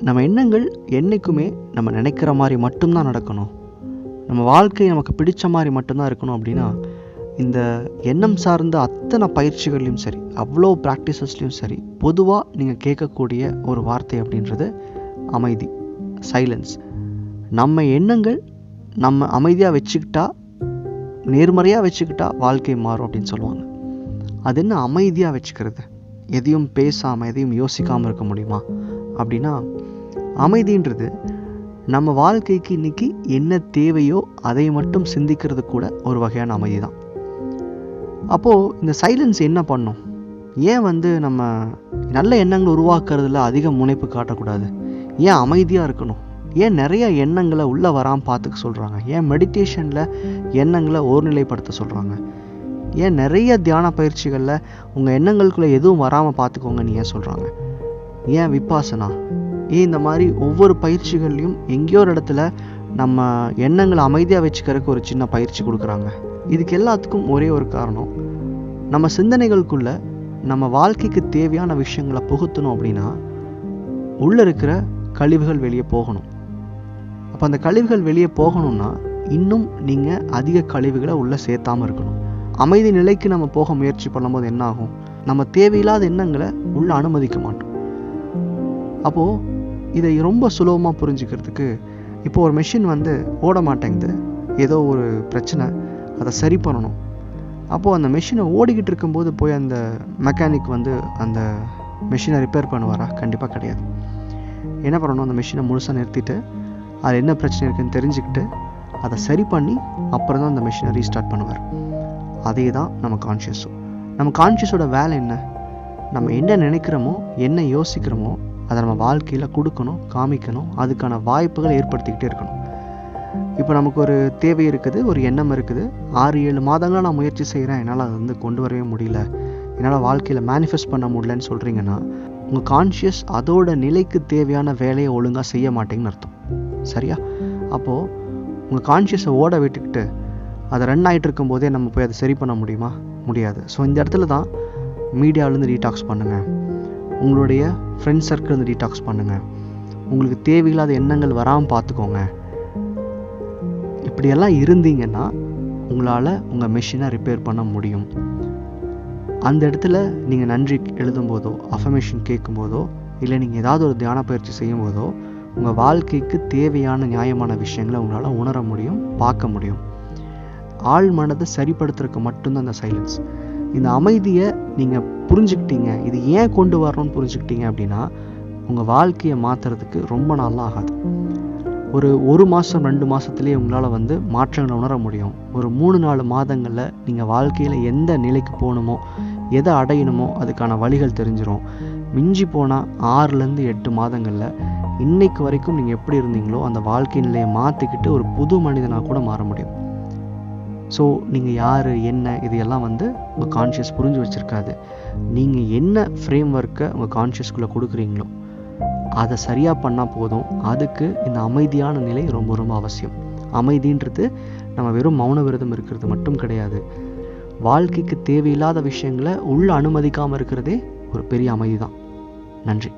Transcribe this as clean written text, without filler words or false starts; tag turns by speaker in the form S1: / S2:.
S1: நம்ம எண்ணங்கள் என்றைக்குமே நம்ம நினைக்கிற மாதிரி மட்டும்தான் நடக்கணும், நம்ம வாழ்க்கை நமக்கு பிடிச்ச மாதிரி மட்டும்தான் இருக்கணும் அப்படின்னா, இந்த எண்ணம் சார்ந்த அத்தனை பயிற்சிகள்லையும் சரி, அவ்வளோ ப்ராக்டிசஸ்லையும் சரி, பொதுவாக நீங்கள் கேட்கக்கூடிய ஒரு வார்த்தை அப்படின்றது அமைதி, சைலன்ஸ். நம்ம எண்ணங்கள் நம்ம அமைதியாக வச்சுக்கிட்டா, நேர்மறையாக வச்சுக்கிட்டா வாழ்க்கை மாறும் அப்படின்னு சொல்லுவாங்க. அது என்ன அமைதியாக வச்சுக்கிறது? எதையும் பேசாமல் எதையும் யோசிக்காமல் இருக்க முடியுமா அப்படின்னா, அமைதின்றது நம்ம வாழ்க்கைக்கு இன்றைக்கி என்ன தேவையோ அதை மட்டும் சிந்திக்கிறது கூட ஒரு வகையான அமைதி தான். அப்போது இந்த சைலன்ஸ் என்ன பண்ணும்? ஏன் நம்ம நல்ல எண்ணங்கள் உருவாக்குறதுல அதிக முனைப்பு காட்டக்கூடாது? ஏன் அமைதியாக இருக்கணும்? ஏன் நிறைய எண்ணங்களை உள்ளே வராமல் பார்த்துக்க சொல்கிறாங்க? ஏன் மெடிடேஷனில் எண்ணங்களை ஓர்நிலைப்படுத்த சொல்கிறாங்க? ஏன் நிறைய தியான பயிற்சிகளில் உங்கள் எண்ணங்களுக்குள்ளே எதுவும் வராமல் பார்த்துக்கோங்கன்னு ஏன் சொல்கிறாங்க? ஏன் விபாசனா, ஏன் இந்த மாதிரி ஒவ்வொரு பயிற்சிகள்லையும் எங்கேயோ ஒரு இடத்துல நம்ம எண்ணங்களை அமைதியாக வச்சுக்கிறதுக்கு ஒரு சின்ன பயிற்சி கொடுக்குறாங்க? இதுக்கு எல்லாத்துக்கும் ஒரே ஒரு காரணம், நம்ம சிந்தனைகளுக்குள்ள நம்ம வாழ்க்கைக்கு தேவையான விஷயங்களை புகுத்தணும் அப்படின்னா உள்ளே இருக்கிற கழிவுகள் வெளியே போகணும். அப்போ அந்த கழிவுகள் வெளியே போகணும்னா இன்னும் நீங்கள் அதிக கழிவுகளை உள்ளே சேர்த்தாமல் இருக்கணும். அமைதி நிலைக்கு நம்ம போக முயற்சி பண்ணும்போது என்ன ஆகும்? நம்ம தேவையில்லாத எண்ணங்களை உள்ளே அனுமதிக்க மாட்டோம். அப்போது இதை ரொம்ப சுலபமாக புரிஞ்சுக்கிறதுக்கு, இப்போ ஒரு மெஷின் ஓட மாட்டேங்குது, ஏதோ ஒரு பிரச்சனை, அதை சரி பண்ணணும். அப்போது அந்த மெஷினை ஓடிக்கிட்டு இருக்கும்போது போய் அந்த மெக்கானிக் அந்த மெஷினை ரிப்பேர் பண்ணுவாரா? கண்டிப்பாக கிடையாது. என்ன பண்ணணும்? அந்த மெஷினை முழுசாக நிறுத்திட்டு அது என்ன பிரச்சனை இருக்குதுன்னு தெரிஞ்சுக்கிட்டு அதை சரி பண்ணி அப்புறம் தான் அந்த மெஷினை ரீஸ்டார்ட் பண்ணுவார். அதே தான் நம்ம கான்ஷியஸும். நம்ம கான்ஷியஸோட வேலை என்ன? நம்ம என்ன நினைக்கிறோமோ, என்ன யோசிக்கிறோமோ அதை நம்ம வாழ்க்கையில் கொடுக்கணும், காமிக்கணும், அதுக்கான வாய்ப்புகளை ஏற்படுத்திக்கிட்டே இருக்கணும். இப்போ நமக்கு ஒரு தேவை இருக்குது, ஒரு எண்ணம் இருக்குது, 6-7 மாதங்களாக நான் முயற்சி செய்கிறேன், என்னால் அதை கொண்டு வரவே முடியல, என்னால் வாழ்க்கையில் மேனிஃபெஸ்ட் பண்ண முடியலன்னு சொல்கிறீங்கன்னா, உங்கள் கான்ஷியஸ் அதோட நிலைக்கு தேவையான வேலையை ஒழுங்காக செய்ய மாட்டேங்கன்னு அர்த்தம். சரியா? அப்போது உங்கள் கான்ஷியஸை ஓட விட்டுக்கிட்டு அதை ரன் ஆகிட்டு இருக்கும்போதே நம்ம போய் அதை சரி பண்ண முடியுமா? முடியாது. ஸோ இந்த இடத்துல தான் மீடியாவிலேருந்து டீடாக்ஸ் பண்ணுங்கள், உங்களுடைய ஃப்ரெண்ட்ஸ் சர்க்கிள்லேருந்து டீடாக்ஸ் பண்ணுங்கள், உங்களுக்கு தேவையில்லாத எண்ணங்கள் வராமல் பார்த்துக்கோங்க. இப்படியெல்லாம் இருந்தீங்கன்னா உங்களால் உங்கள் மெஷினை ரிப்பேர் பண்ண முடியும். அந்த இடத்துல நீங்கள் நன்றி எழுதும்போதோ, அஃபர்மேஷன் கேட்கும்போதோ, இல்லை நீங்கள் ஏதாவது ஒரு தியான பயிற்சி செய்யும்போதோ உங்கள் வாழ்க்கைக்கு தேவையான நியாயமான விஷயங்களை உங்களால் உணர முடியும், பார்க்க முடியும். ஆள் மனதை சரிப்படுத்துறதுக்கு மட்டும்தான் அந்த சைலன்ஸ். இந்த அமைதியை நீங்கள் புரிஞ்சுக்கிட்டீங்க, இது ஏன் கொண்டு வரணும்னு புரிஞ்சுக்கிட்டீங்க அப்படின்னா உங்கள் வாழ்க்கையை மாற்றுறதுக்கு ரொம்ப நாளாக ஆகாது. ஒரு மாதம் 2 மாதத்துலேயே உங்களால் மாற்றங்களை உணர முடியும். ஒரு 3-4 மாதங்களில் நீங்கள் வாழ்க்கையில் எந்த நிலைக்கு போகணுமோ, எதை அடையணுமோ அதுக்கான வழிகள் தெரிஞ்சிடும். மிஞ்சி போனால் 6-8 மாதங்களில் இன்னைக்கு வரைக்கும் நீங்கள் எப்படி இருந்தீங்களோ அந்த வாழ்க்கை நிலையை மாற்றிக்கிட்டு ஒரு புது மனிதனாக கூட மாற முடியும். ஸோ நீங்கள் யார், என்ன, இதையெல்லாம் உங்கள் கான்ஷியஸ் புரிஞ்சு வச்சுருக்காது. நீங்கள் என்ன ஃப்ரேம் ஒர்க்கை உங்கள் கான்ஷியஸ்குள்ளே கொடுக்குறீங்களோ அதை சரியாக பண்ணால் போதும். அதுக்கு இந்த அமைதியான நிலை ரொம்ப ரொம்ப அவசியம். அமைதின்றது நம்ம வெறும் மௌன விரதம் இருக்கிறது மட்டும் கிடையாது. வாழ்க்கைக்கு தேவையில்லாத விஷயங்களை உள்ள அனுமதிக்காமல் இருக்கிறதே ஒரு பெரிய அமைதி தான். நன்றி.